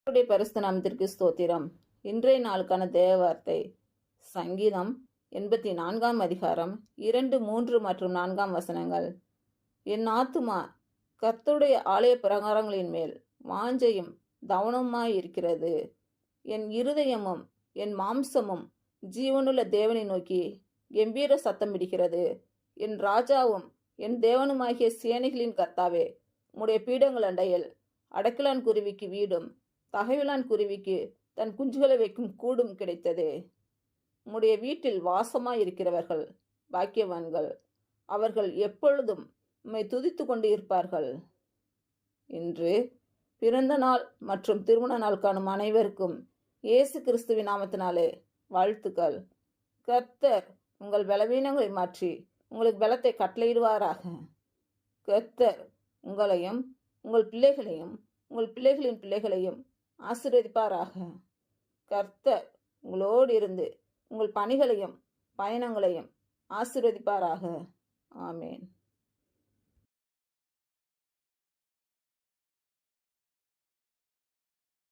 கர்த்தருடைய பரிசுத்த நாமத்திற்கு ஸ்தோத்திரம். இன்றைய நாளுக்கான தேவ வார்த்தை சங்கீதம் 84 அதிகாரம் 2, 3 மற்றும் 4 வசனங்கள். என் ஆத்துமா கர்த்தருடைய ஆலய பிரகாரங்களின் மேல் வாஞ்சையும் தவனமாயிருக்கிறது. என் இருதயமும் என் மாம்சமும் ஜீவனுள்ள தேவனை நோக்கி கெம்பீர சத்தமிடுகிறது. என் ராஜாவும் என் தேவனுமாகிய சேனைகளின் கர்த்தாவே, உம்முடைய பீடங்கள் அண்டையில் அடைக்கலான் குருவிக்கு வீடும் தகைவிலான் குருவிக்கு தன் குஞ்சுகளை வைக்கும் கூடும் கிடைத்தது. உம்முடைய வீட்டில் வாசமாயிருக்கிறவர்கள் பாக்கியவான்கள். அவர்கள் எப்பொழுதும் உம்மை துதித்து கொண்டு இருப்பார்கள். இன்று பிறந்த நாள் மற்றும் திருமண நாள் காணும் அனைவருக்கும் இயேசு கிறிஸ்துவின் நாமத்தினாலே வாழ்த்துக்கள். கர்த்தர் உங்கள் பலவீனங்களை மாற்றி உங்களுக்கு பலத்தை கட்டளையிடுவாராக. கர்த்தர் உங்களையும் உங்கள் பிள்ளைகளையும் உங்கள் பிள்ளைகளின் பிள்ளைகளையும் ஆசீர்வதிப்பாராக. கர்த்தர் உங்களோடு இருந்து உங்கள் பணிகளையும் பயணங்களையும் ஆசீர்வதிப்பாராக. ஆமேன்.